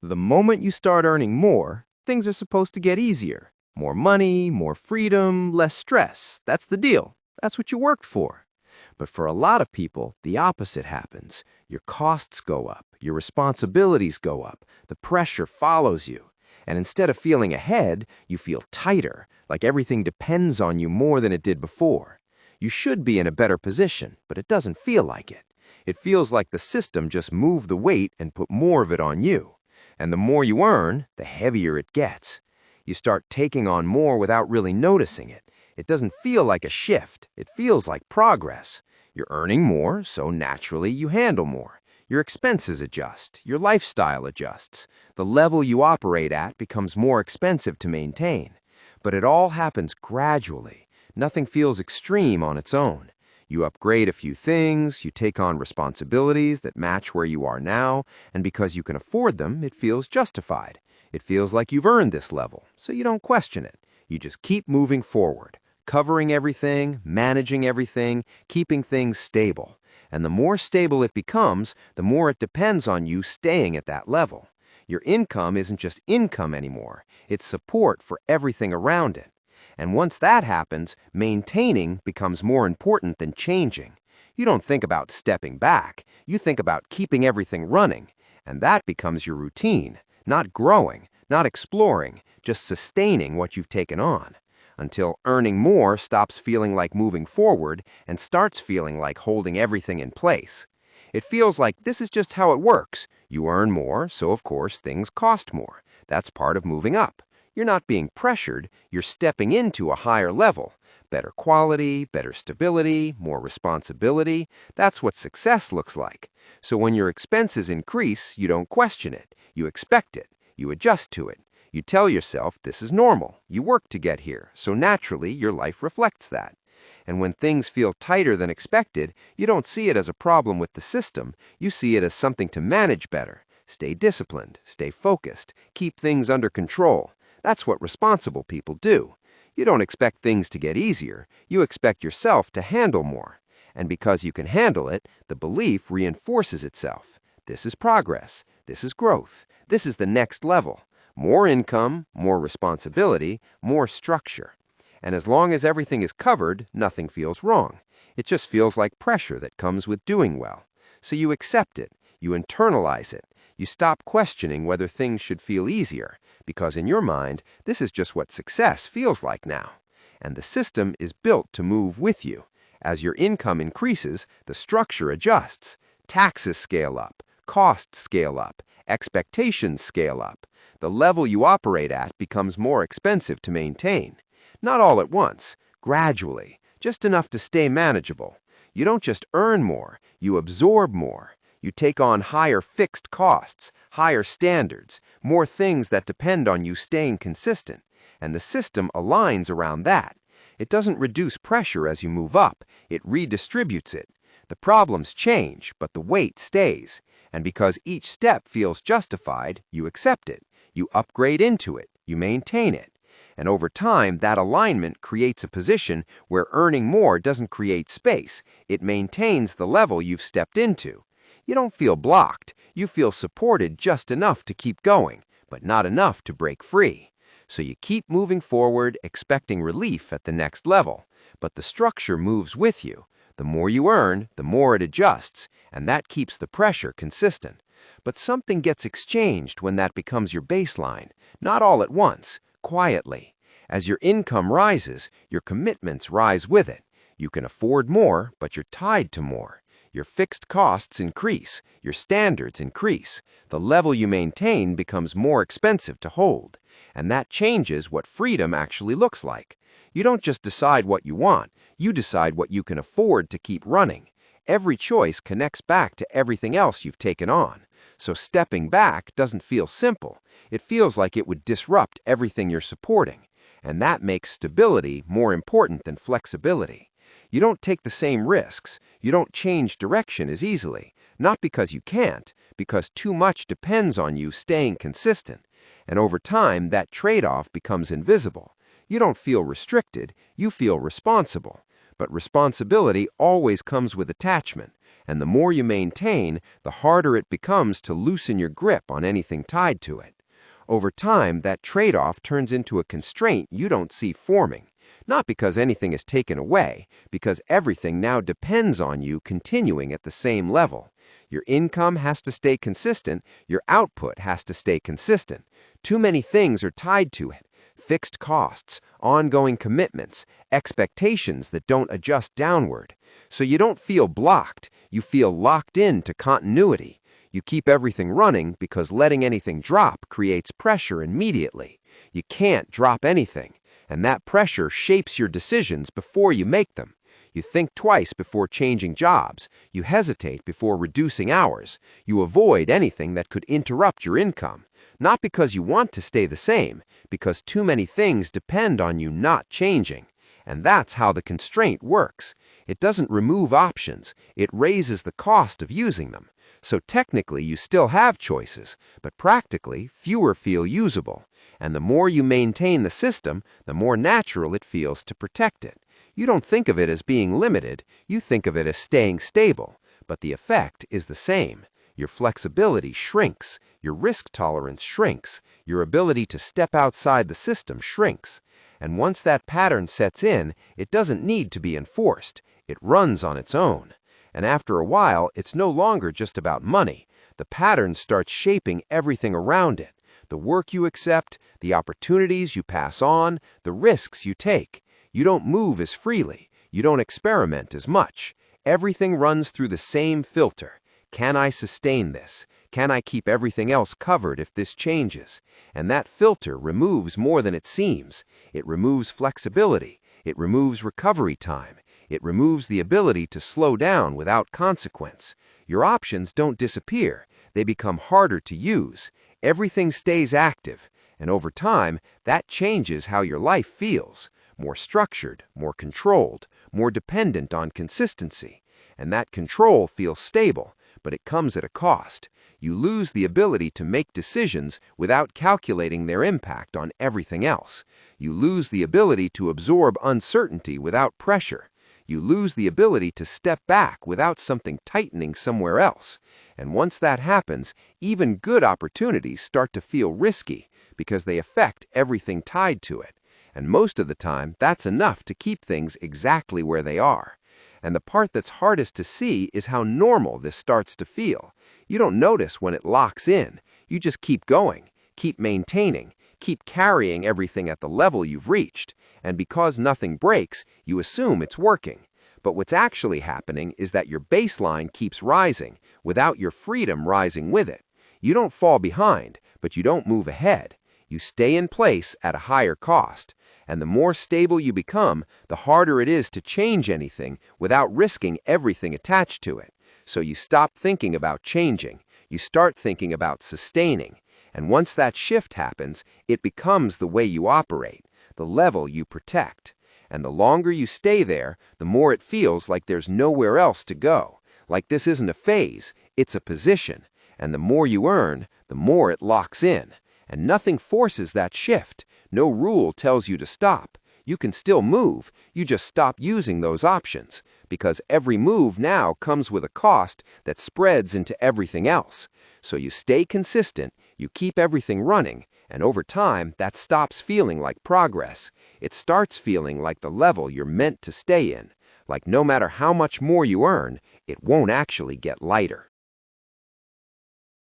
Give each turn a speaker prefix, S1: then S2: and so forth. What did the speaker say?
S1: The moment you start earning more, things are supposed to get easier. More money, more freedom, less stress. That's the deal. That's what you worked for. But for a lot of people, the opposite happens. Your costs go up, your responsibilities go up, the pressure follows you. And instead of feeling ahead, you feel tighter, like everything depends on you more than it did before. You should be in a better position, but it doesn't feel like it. It feels like the system just moved the weight and put more of it on you. And the more you earn, the heavier it gets. You start taking on more without really noticing it. It doesn't feel like a shift. It feels like progress. You're earning more, so naturally you handle more. Your expenses adjust. Your lifestyle adjusts. The level you operate at becomes more expensive to maintain. But it all happens gradually. Nothing feels extreme on its own. You upgrade a few things, you take on responsibilities that match where you are now, and because you can afford them, it feels justified. It feels like you've earned this level, so you don't question it. You just keep moving forward, covering everything, managing everything, keeping things stable. And the more stable it becomes, the more it depends on you staying at that level. Your income isn't just income anymore, it's support for everything around it. And once that happens, maintaining becomes more important than changing. You don't think about stepping back, you think about keeping everything running. And that becomes your routine, not growing, not exploring, just sustaining what you've taken on. Until earning more stops feeling like moving forward and starts feeling like holding everything in place. It feels like this is just how it works. You earn more, so of course things cost more. That's part of moving up. You're not being pressured, you're stepping into a higher level. Better quality, better stability, more responsibility. That's what success looks like. So when your expenses increase, you don't question it. You expect it. You adjust to it. You tell yourself this is normal. You work to get here, so naturally your life reflects that. And when things feel tighter than expected, you don't see it as a problem with the system. You see it as something to manage better. Stay disciplined, stay focused, keep things under control. That's what responsible people do. You don't expect things to get easier. You expect yourself to handle more. And because you can handle it, the belief reinforces itself. This is progress. This is growth. This is the next level. More income, more responsibility, more structure. And as long as everything is covered, nothing feels wrong. It just feels like pressure that comes with doing well. So you accept it. You internalize it. You stop questioning whether things should feel easier, because in your mind, this is just what success feels like now. And the system is built to move with you. As your income increases, the structure adjusts. Taxes scale up, costs scale up, expectations scale up. The level you operate at becomes more expensive to maintain. Not all at once, gradually, just enough to stay manageable. You don't just earn more, you absorb more. You take on higher fixed costs, higher standards, more things that depend on you staying consistent, and the system aligns around that. It doesn't reduce pressure as you move up, it redistributes it. The problems change, but the weight stays, and because each step feels justified, you accept it, you upgrade into it, you maintain it. And over time, that alignment creates a position where earning more doesn't create space, it maintains the level you've stepped into. You don't feel blocked. You feel supported just enough to keep going, but not enough to break free. So you keep moving forward, expecting relief at the next level. But the structure moves with you. The more you earn, the more it adjusts, and that keeps the pressure consistent. But something gets exchanged when that becomes your baseline. Not all at once, quietly. As your income rises, your commitments rise with it. You can afford more, but you're tied to more. Your fixed costs increase, your standards increase, the level you maintain becomes more expensive to hold, and that changes what freedom actually looks like. You don't just decide what you want, you decide what you can afford to keep running. Every choice connects back to everything else you've taken on, so stepping back doesn't feel simple. It feels like it would disrupt everything you're supporting, and that makes stability more important than flexibility. You don't take the same risks. You don't change direction as easily, not because you can't, because too much depends on you staying consistent. And over time, that trade-off becomes invisible. You don't feel restricted, you feel responsible. But responsibility always comes with attachment, And the more you maintain, the harder it becomes to loosen your grip on anything tied to it. Over time, that trade-off turns into a constraint you don't see forming. Not because anything is taken away, because everything now depends on you continuing at the same level. Your income has to stay consistent, your output has to stay consistent. Too many things are tied to it. Fixed costs, ongoing commitments, expectations that don't adjust downward. So you don't feel blocked, you feel locked into continuity. You keep everything running because letting anything drop creates pressure immediately. You can't drop anything, and that pressure shapes your decisions before you make them. You think twice before changing jobs. You hesitate before reducing hours. You avoid anything that could interrupt your income. Not because you want to stay the same, because too many things depend on you not changing. And that's how the constraint works. It doesn't remove options, it raises the cost of using them. So technically you still have choices, but practically fewer feel usable. And the more you maintain the system, the more natural it feels to protect it. You don't think of it as being limited, you think of it as staying stable. But the effect is the same. Your flexibility shrinks, your risk tolerance shrinks, your ability to step outside the system shrinks. And once that pattern sets in, it doesn't need to be enforced. It runs on its own. And after a while, it's no longer just about money. The pattern starts shaping everything around it. The work you accept, the opportunities you pass on, the risks you take. You don't move as freely. You don't experiment as much. Everything runs through the same filter. Can I sustain this? Can I keep everything else covered if this changes? And that filter removes more than it seems. It removes flexibility. It removes recovery time. It removes the ability to slow down without consequence. Your options don't disappear. They become harder to use. Everything stays active. And over time, that changes how your life feels. More structured, more controlled, more dependent on consistency. And that control feels stable, but it comes at a cost. You lose the ability to make decisions without calculating their impact on everything else. You lose the ability to absorb uncertainty without pressure. You lose the ability to step back without something tightening somewhere else. And once that happens, even good opportunities start to feel risky because they affect everything tied to it. And most of the time, that's enough to keep things exactly where they are. And the part that's hardest to see is how normal this starts to feel. You don't notice when it locks in. You just keep going, keep maintaining, keep carrying everything at the level you've reached. And because nothing breaks, you assume it's working. But what's actually happening is that your baseline keeps rising without your freedom rising with it. You don't fall behind, but you don't move ahead. You stay in place at a higher cost. And the more stable you become, the harder it is to change anything without risking everything attached to it. So you stop thinking about changing. You start thinking about sustaining. And once that shift happens, it becomes the way you operate, the level you protect. And the longer you stay there, the more it feels like there's nowhere else to go. Like this isn't a phase, it's a position. And the more you earn, the more it locks in. And nothing forces that shift. No rule tells you to stop. You can still move, you just stop using those options. Because every move now comes with a cost that spreads into everything else. So you stay consistent, you keep everything running, and over time, that stops feeling like progress. It starts feeling like the level you're meant to stay in. Like no matter how much more you earn, it won't actually get lighter.